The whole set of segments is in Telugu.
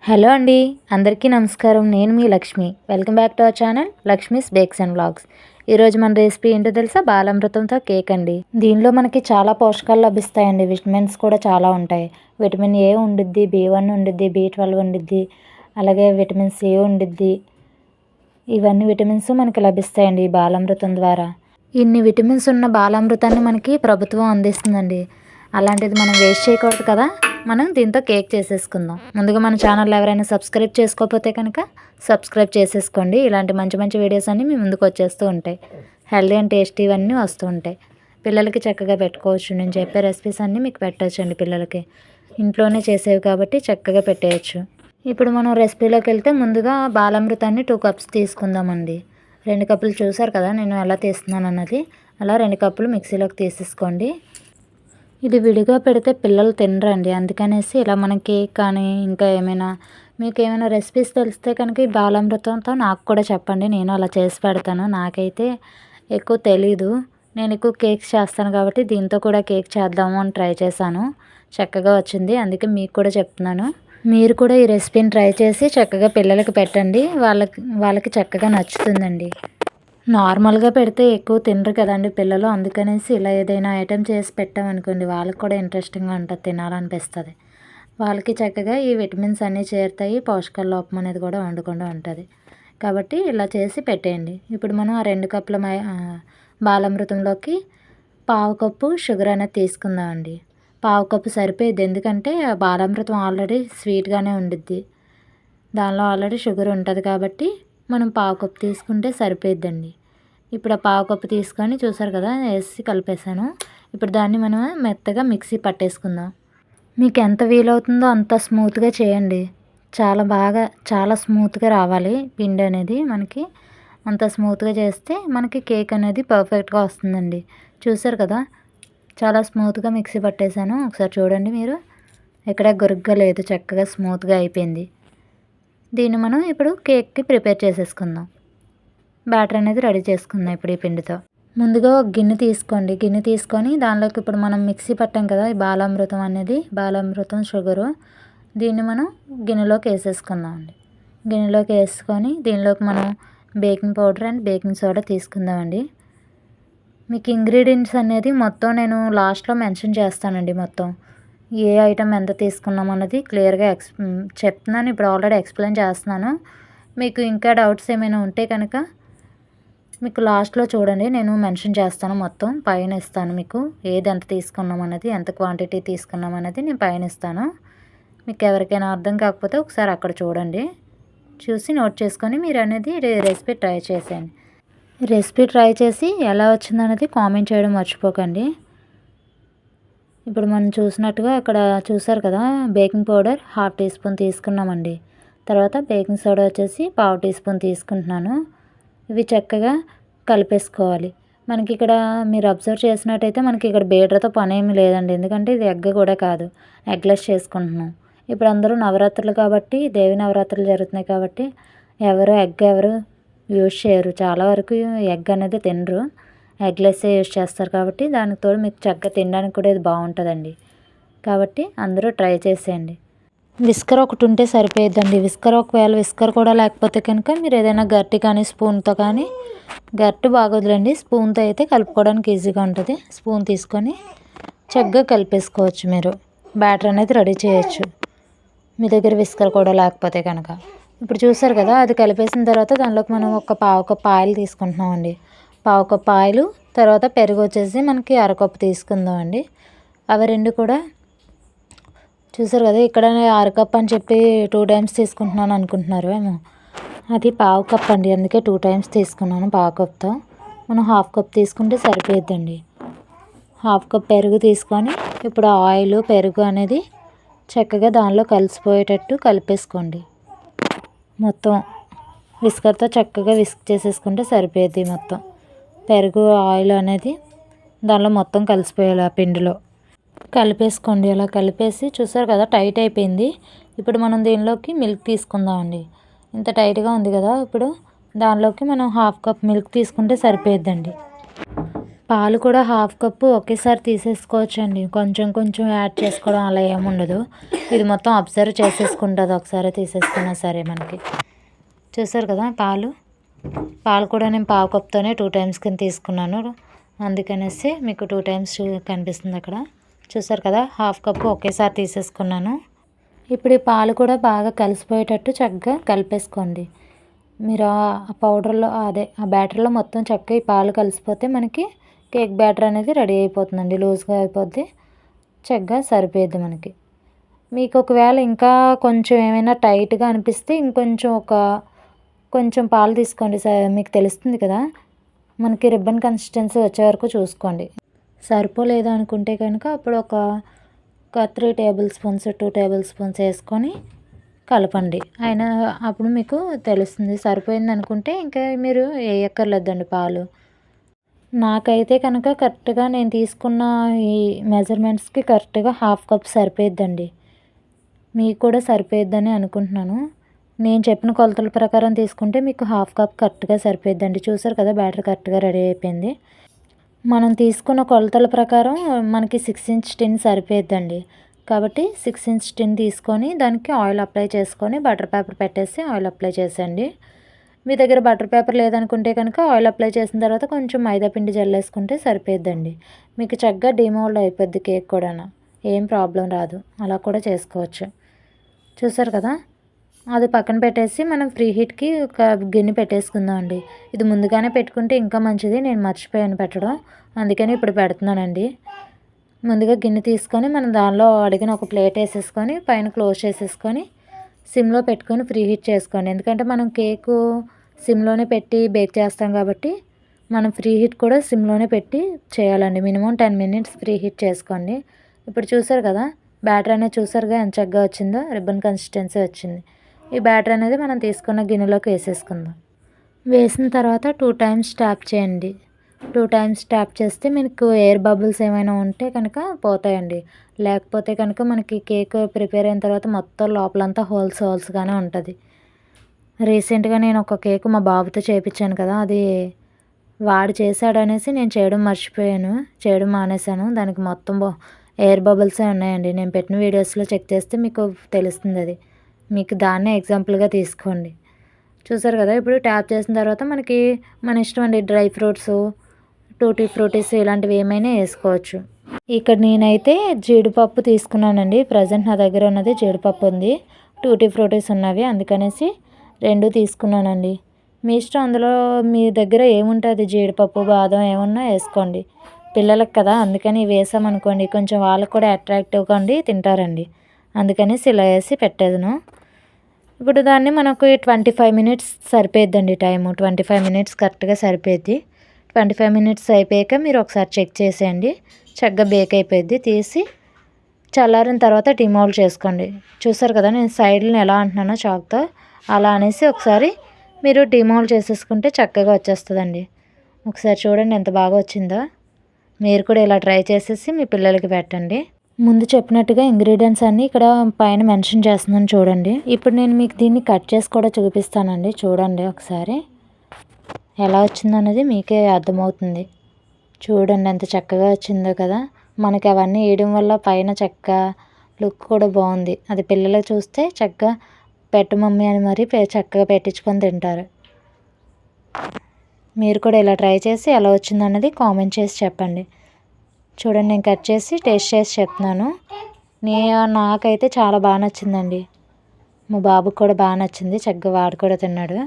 హలో అండి, అందరికీ నమస్కారం. నేను మీ Lakshmi. Welcome back to our channel Lakshmi's bakes and vlogs. ఈరోజు మన రెసిపీ ఏంటో తెలుసా? బాలామృతంతో కేక్ అండి. దీనిలో మనకి చాలా పోషకాలు లభిస్తాయండి. విటమిన్స్ కూడా చాలా ఉంటాయి. విటమిన్ ఏ ఉండిద్ది, B1 ఉండిద్ది, B12 ఉండిద్ది, అలాగే విటమిన్ సి ఉండిద్ది. ఇవన్నీ విటమిన్స్ మనకి లభిస్తాయండి ఈ బాలామృతం ద్వారా. ఇన్ని విటమిన్స్ ఉన్న బాలామృతాన్ని మనకి ప్రభుత్వం అందిస్తుందండి. అలాంటిది మనం వేస్ట్ చేయకూడదు కదా. మనం దీంతో కేక్ చేసేసుకుందాం. ముందుగా మన ఛానల్ ఎవరైనా సబ్స్క్రైబ్ చేసుకోకపోతే కనుక సబ్స్క్రైబ్ చేసేసుకోండి. ఇలాంటి మంచి మంచి వీడియోస్ అన్నీ మీ ముందుకు వచ్చేస్తూ ఉంటాయి. హెల్దీ అండ్ టేస్టీ ఇవన్నీ వస్తూ ఉంటాయి. పిల్లలకి చక్కగా పెట్టుకోవచ్చు. నేను చెప్పే రెసిపీస్ అన్నీ మీకు పెట్టవచ్చండి. పిల్లలకి ఇంట్లోనే చేసేవి కాబట్టి చక్కగా పెట్టేయచ్చు. ఇప్పుడు మనం రెసిపీలోకి వెళ్తే ముందుగా బాలామృతాన్ని 2 కప్స్ తీసుకుందామండి. 2 కప్పులు చూసారు కదా నేను ఎలా తీస్తున్నాను అన్నది. అలా 2 కప్పులు మిక్సీలోకి తీసేసుకోండి. ఇది విడిగా పెడితే పిల్లలు తినరండి. అందుకనేసి ఇలా మనం కేక్ కానీ ఇంకా ఏమైనా మీకు ఏమైనా రెసిపీస్ తెలిస్తే కనుక ఈ బాలామృతంతో నాకు కూడా చెప్పండి. నేను అలా చేసి పెడతాను. నాకైతే ఎక్కువ తెలీదు. నేను ఎక్కువ కేక్స్ చేస్తాను కాబట్టి దీంతో కూడా కేక్ చేద్దాము అని ట్రై చేశాను. చక్కగా వచ్చింది. అందుకే మీకు కూడా చెప్తున్నాను. మీరు కూడా ఈ రెసిపీని ట్రై చేసి చక్కగా పిల్లలకి పెట్టండి. వాళ్ళకి చక్కగా నచ్చుతుందండి. నార్మల్గా పెడితే ఎక్కువ తినరు కదండి పిల్లలు. అందుకనేసి ఇలా ఏదైనా ఐటెం చేసి పెట్టామనుకోండి వాళ్ళకి కూడా ఇంట్రెస్టింగ్గా ఉంటుంది, తినాలనిపిస్తుంది. వాళ్ళకి చక్కగా ఈ విటమిన్స్ అన్నీ చేరుతాయి. పోషకాల లోపం అనేది కూడా ఉండకుండా ఉంటుంది. కాబట్టి ఇలా చేసి పెట్టేయండి. ఇప్పుడు మనం ఆ 2 కప్పుల బాలామృతంలోకి పావు కప్పు షుగర్ అనేది తీసుకుందామండి. పావు కప్పు సరిపోయేది. ఎందుకంటే ఆ బాలామృతం ఆల్రెడీ స్వీట్గానే ఉండిద్ది. దానిలో ఆల్రెడీ షుగర్ ఉంటుంది కాబట్టి మనం పావు కప్పు తీసుకుంటే సరిపోయిద్దండి. ఇప్పుడు ఆ పావు కప్పు తీసుకొని చూసారు కదా వేసి కలిపేసాను. ఇప్పుడు దాన్ని మనం మెత్తగా మిక్సీ పట్టేసుకుందాం. మీకు ఎంత వీలవుతుందో అంత స్మూత్గా చేయండి. చాలా స్మూత్గా రావాలి పిండి అనేది మనకి. అంత స్మూత్గా చేస్తే మనకి కేక్ అనేది పర్ఫెక్ట్గా వస్తుందండి. చూసారు కదా చాలా స్మూత్గా మిక్సీ పట్టేశాను. ఒకసారి చూడండి మీరు. ఎక్కడ గొరుగ్గా లేదు, చక్కగా స్మూత్గా అయిపోయింది. దీన్ని మనం ఇప్పుడు కేక్కి ప్రిపేర్ చేసేసుకుందాం. బ్యాటర్ అనేది రెడీ చేసుకుందాం ఇప్పుడు ఈ పిండితో. ముందుగా ఒక గిన్నె తీసుకోండి. గిన్నె తీసుకొని దానిలోకి ఇప్పుడు మనం మిక్సీ పట్టాం కదా ఈ బాలామృతం అనేది, బాలామృతం షుగరు, దీన్ని మనం గిన్నెలోకి వేసేసుకుందాం అండి. గిన్నెలోకి వేసుకొని దీనిలోకి మనం baking powder and baking soda తీసుకుందామండి. మీకు ఇంగ్రీడియంట్స్ అనేది మొత్తం నేను లాస్ట్లో మెన్షన్ చేస్తానండి. మొత్తం ఏ ఐటెం ఎంత తీసుకున్నాం అన్నది క్లియర్గా చెప్తున్నాను. ఇప్పుడు ఆల్రెడీ ఎక్స్ప్లెయిన్ చేస్తున్నాను. మీకు ఇంకా డౌట్స్ ఏమైనా ఉంటే కనుక మీకు లాస్ట్లో చూడండి, నేను మెన్షన్ చేస్తాను. మొత్తం పైన ఇస్తాను మీకు ఏది ఎంత తీసుకున్నాం అన్నది, ఎంత క్వాంటిటీ తీసుకున్నాం అన్నది నేను పైన ఇస్తాను. మీకు ఎవరికైనా అర్థం కాకపోతే ఒకసారి అక్కడ చూడండి. చూసి నోట్ చేసుకొని మీరు అనేది రెసిపీ ట్రై చేసేయండి. రెసిపీ ట్రై చేసి ఎలా వచ్చిందనేది కామెంట్ చేయడం మర్చిపోకండి. ఇప్పుడు మనం చూసినట్టుగా ఇక్కడ చూసారు కదా బేకింగ్ పౌడర్ 1/2 టీ స్పూన్ తీసుకున్నామండి. తర్వాత బేకింగ్ సోడా వచ్చేసి 1/2 టీ స్పూన్ తీసుకుంటున్నాను. ఇవి చక్కగా కలిపేసుకోవాలి. మనకి ఇక్కడ మీరు అబ్జర్వ్ చేసినట్టయితే మనకి ఇక్కడ బీటర్తో పని ఏమీ లేదండి. ఎందుకంటే ఇది ఎగ్ కూడా కాదు, ఎగ్లెస్ చేసుకుంటున్నాం. ఇప్పుడు అందరూ నవరాత్రులు కాబట్టి, దేవి నవరాత్రులు జరుగుతున్నాయి కాబట్టి ఎవరు యూజ్ చేయరు. చాలా వరకు ఎగ్ అనేది తినరు, ఎగ్లెస్సే యూజ్ చేస్తారు. కాబట్టి దానికి తోడు మీకు చక్కగా తినడానికి కూడా ఇది బాగుంటుందండి. కాబట్టి అందరూ ట్రై చేసేయండి. విస్కర్ ఒకటి ఉంటే సరిపోయిద్దండి. ఒకవేళ విస్కర్ కూడా లేకపోతే కనుక మీరు ఏదైనా గరిటె కానీ స్పూన్తో కానీ, గరిటె బాగోదులండి, స్పూన్తో అయితే కలుపుకోవడానికి ఈజీగా ఉంటుంది. స్పూన్ తీసుకొని చక్కగా కలిపేసుకోవచ్చు. మీరు బ్యాటర్ అనేది రెడీ చేయొచ్చు మీ దగ్గర విస్కర్ కూడా లేకపోతే కనుక. ఇప్పుడు చూసారు కదా అది కలిపేసిన తర్వాత దానిలోకి మనం ఒక పావు కప్పు ఆయిల్ తీసుకుంటున్నామండి. పావు కప్పు ఆయిల్, తర్వాత పెరుగు వచ్చేసి మనకి అరకప్పు తీసుకుందాం అండి. అవి రెండు కూడా చూసారు కదా ఇక్కడ అరకప్పు అని చెప్పి 2 టైమ్స్ తీసుకుంటున్నాను అనుకుంటున్నారు ఏమో, అది పావు కప్ అండి. అందుకే 2 టైమ్స్ తీసుకున్నాను పావు కప్తో. మనం 1/2 కప్ తీసుకుంటే సరిపోయిద్దండి. 1/2 కప్ పెరుగు తీసుకొని ఇప్పుడు ఆయిల్ పెరుగు అనేది చక్కగా దానిలో కలిసిపోయేటట్టు కలిపేసుకోండి. మొత్తం విస్కర్తో చక్కగా విస్క్ చేసేసుకుంటే సరిపోయేది. మొత్తం పెరుగు ఆయిల్ అనేది దానిలో మొత్తం కలిసిపోయేలా పిండిలో కలిపేసుకోండి. అలా కలిపేసి చూసారు కదా టైట్ అయిపోయింది. ఇప్పుడు మనం దీనిలోకి మిల్క్ తీసుకుందామండి. ఇంత టైట్గా ఉంది కదా, ఇప్పుడు దానిలోకి మనం 1/2 కప్ మిల్క్ తీసుకుంటే సరిపోయిద్దండి. పాలు కూడా హాఫ్ కప్పు ఒకేసారి తీసేసుకోవచ్చండి. కొంచెం కొంచెం యాడ్ చేసుకోవడం అలా ఏముండదు. ఇది మొత్తం అబ్జర్వ్ చేసేసుకుంటుంది ఒకసారి తీసేసుకున్నా సరే మనకి. చూసారు కదా పాలు కూడా నేను పావు కప్తోనే 2 టైమ్స్ కింద తీసుకున్నాను. అందుకనేసి మీకు 2 టైమ్స్ కనిపిస్తుంది అక్కడ. చూసారు కదా హాఫ్ కప్పు ఒకేసారి తీసేసుకున్నాను. ఇప్పుడు ఈ పాలు కూడా బాగా కలిసిపోయేటట్టు చక్కగా కలిపేసుకోండి. మీరు ఆ పౌడర్లో ఆ బ్యాటర్లో మొత్తం చక్కగా ఈ పాలు కలిసిపోతే మనకి కేక్ బ్యాటర్ అనేది రెడీ అయిపోతుందండి. లూజ్గా అయిపోద్ది, చక్కగా సరిపోద్ది మనకి. మీకు ఒకవేళ ఇంకా కొంచెం ఏమైనా టైట్గా అనిపిస్తే కొంచెం పాలు తీసుకోండి. మీకు తెలుస్తుంది కదా, మనకి రిబ్బన్ కన్సిస్టెన్సీ వచ్చే వరకు చూసుకోండి. సరిపోలేదు అనుకుంటే కనుక అప్పుడు ఒక 3 టేబుల్ స్పూన్స్ 2 టేబుల్ స్పూన్స్ వేసుకొని కలపండి. అయినా అప్పుడు మీకు తెలుస్తుంది. సరిపోయింది అనుకుంటే ఇంకా మీరు వేయక్కర్లేదండి పాలు. నాకైతే కనుక కరెక్ట్గా నేను తీసుకున్న ఈ మెజర్మెంట్స్కి కరెక్ట్గా హాఫ్ కప్ సరిపోయిద్దండి. మీకు కూడా సరిపోయిద్దని అనుకుంటున్నాను. నేను చెప్పిన కొలతల ప్రకారం తీసుకుంటే మీకు హాఫ్ కప్ కరెక్ట్గా సరిపోయిద్దండి. చూసారు కదా బ్యాటర్ కరెక్ట్గా రెడీ అయిపోయింది. మనం తీసుకున్న కొలతల ప్రకారం మనకి 6 ఇంచ్ టిన్ సరిపోయిద్దండి. కాబట్టి 6 ఇంచ్ టిన్ తీసుకొని దానికి ఆయిల్ అప్లై చేసుకొని బటర్ పేపర్ పెట్టేసి ఆయిల్ అప్లై చేసేయండి. మీ దగ్గర బటర్ పేపర్ లేదనుకుంటే కనుక ఆయిల్ అప్లై చేసిన తర్వాత కొంచెం మైదా పిండి జల్లేసుకుంటే సరిపోయిద్దండి. మీకు చక్కగా డిమోల్డ్ అయిపోద్ది కేక్ కూడా, ఏం ప్రాబ్లం రాదు. అలా కూడా చేసుకోవచ్చు. చూసారు కదా, అది పక్కన పెట్టేసి మనం ఫ్రీ హీట్కి ఒక గిన్నె పెట్టేసుకుందాం అండి. ఇది ముందుగానే పెట్టుకుంటే ఇంకా మంచిది. నేను మర్చిపోయాను పెట్టడం, అందుకని ఇప్పుడు పెడుతున్నానండి. ముందుగా గిన్నె తీసుకొని మనం దానిలో అడిగిన ఒక ప్లేట్ వేసేసుకొని పైన క్లోజ్ చేసేసుకొని సిమ్లో పెట్టుకొని ఫ్రీ హీట్ చేసుకోండి. ఎందుకంటే మనం కేకు సిమ్లోనే పెట్టి బేక్ చేస్తాం కాబట్టి మనం ఫ్రీ హీట్ కూడా సిమ్లోనే పెట్టి చేయాలండి. మినిమం 10 మినిట్స్ ఫ్రీ హీట్ చేసుకోండి. ఇప్పుడు చూసారు కదా బ్యాటర్ అనేది, చూసారుగా ఎంత చక్కగా వచ్చిందో, రిబ్బన్ కన్సిస్టెన్సీ వచ్చింది. ఈ బ్యాటర్ అనేది మనం తీసుకున్న గిన్నెలోకి వేసేసుకుందాం. వేసిన తర్వాత 2 టైమ్స్ ట్యాప్ చేయండి. 2 టైమ్స్ ట్యాప్ చేస్తే మీకు ఎయిర్ బబుల్స్ ఏమైనా ఉంటే కనుక పోతాయండి. లేకపోతే కనుక మనకి కేక్ ప్రిపేర్ అయిన తర్వాత మొత్తం లోపలంతా హోల్స్గానే ఉంటుంది. రీసెంట్గా నేను ఒక కేక్ మా బాబుతో చేయించాను కదా, అది వాడు చేశాడనేసి నేను చేయడం మానేశాను. దానికి మొత్తం ఎయిర్ బబుల్సే ఉన్నాయండి. నేను పెట్టిన వీడియోస్లో చెక్ చేస్తే మీకు తెలుస్తుంది. అది మీకు దాన్నే ఎగ్జాంపుల్గా తీసుకోండి. చూసారు కదా, ఇప్పుడు ట్యాప్ చేసిన తర్వాత మనకి మన ఇష్టం అండి. డ్రై ఫ్రూట్స్, టూటీ ఫ్రూటీస్ ఇలాంటివి ఏమైనా వేసుకోవచ్చు. ఇక్కడ నేనైతే జీడిపప్పు తీసుకున్నానండి. ప్రజెంట్ నా దగ్గర ఉన్నది జీడిపప్పు ఉంది, టూటీ ఫ్రూటీస్ ఉన్నవి, అందుకనేసి 2 తీసుకున్నానండి. మీ ఇష్టం, అందులో మీ దగ్గర ఏముంటుంది జీడిపప్పు బాదం ఏమున్నా వేసుకోండి. పిల్లలకు కదా, అందుకని వేసామనుకోండి కొంచెం వాళ్ళకు కూడా అట్రాక్టివ్గా ఉండి తింటారండి. అందుకనేసి ఇలా వేసి పెట్టేదను. ఇప్పుడు దాన్ని మనకు 25 మినిట్స్ సరిపోయిద్దండి. టైము 25 మినిట్స్ కరెక్ట్గా సరిపోయిద్ది. 25 మినిట్స్ అయిపోయాక మీరు ఒకసారి చెక్ చేసేయండి. చక్కగా బేక్ అయిపోయిద్ది. తీసి చల్లారిన తర్వాత డిమోల్డ్ చేసుకోండి. చూసారు కదా నేను సైడ్ని ఎలా అంటున్నానో చాక్తో, అలా అనేసి ఒకసారి మీరు డిమోల్డ్ చేసేసుకుంటే చక్కగా వచ్చేస్తుందండి. ఒకసారి చూడండి ఎంత బాగా వచ్చిందో. మీరు కూడా ఇలా ట్రై చేసేసి మీ పిల్లలకి పెట్టండి. ముందు చెప్పినట్టుగా ఇంగ్రీడియంట్స్ అన్నీ ఇక్కడ పైన మెన్షన్ చేస్తున్నాను చూడండి. ఇప్పుడు నేను మీకు దీన్ని కట్ చేసి కూడా చూపిస్తానండి. చూడండి ఒకసారి ఎలా వచ్చిందో అనేది మీకే అర్థమవుతుంది. చూడండి ఎంత చక్కగా వచ్చిందో కదా. మనకి అవన్నీ వేయడం వల్ల పైన చెక్క లుక్ కూడా బాగుంది. అది పిల్లలకు చూస్తే చక్కగా పెట్టు మమ్మీ అని మరి చక్కగా పెట్టించుకొని తింటారు. మీరు కూడా ఇలా ట్రై చేసి ఎలా వచ్చిందో అన్నది కామెంట్ చేసి చెప్పండి. చూడండి నేను కట్ చేసి టేస్ట్ చేసి చెప్తున్నాను. నాకైతే చాలా బాగా నచ్చిందండి. మా బాబుకి కూడా బాగా నచ్చింది. చక్కగా వాడు కూడా తిన్నాడు.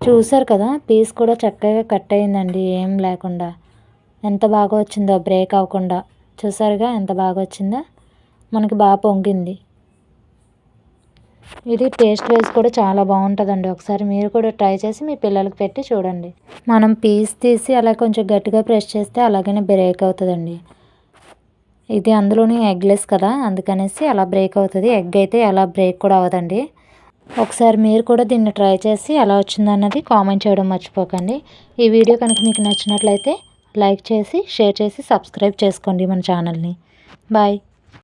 చూసారు కదా పీస్ కూడా చక్కగా కట్ అయిందండి, ఏం లేకుండా. ఎంత బాగా వచ్చిందో బ్రేక్ అవ్వకుండా. చూసారుగా ఎంత బాగా వచ్చిందో, మనకి బాగా పొంగింది. ఇది టేస్ట్ వైజ్ కూడా చాలా బాగుంటుందండి. ఒకసారి మీరు కూడా ట్రై చేసి మీ పిల్లలకి పెట్టి చూడండి. మనం పీస్ తీసి అలా కొంచెం గట్టిగా ప్రెస్ చేస్తే అలాగనే బ్రేక్ అవుతుందండి. ఇది అందులోని ఎగ్లెస్ కదా, అందుకనేసి అలా బ్రేక్ అవుతుంది. ఎగ్ అయితే అలా బ్రేక్ కూడా అవ్వదండి. ఒకసారి మీరు కూడా దీన్ని ట్రై చేసి ఎలా వచ్చిందన్నది కామెంట్ చేయడం మర్చిపోకండి. ఈ వీడియో కనుక మీకు నచ్చినట్లయితే లైక్ చేసి షేర్ చేసి సబ్స్క్రైబ్ చేసుకోండి మన ఛానల్ని. బాయ్.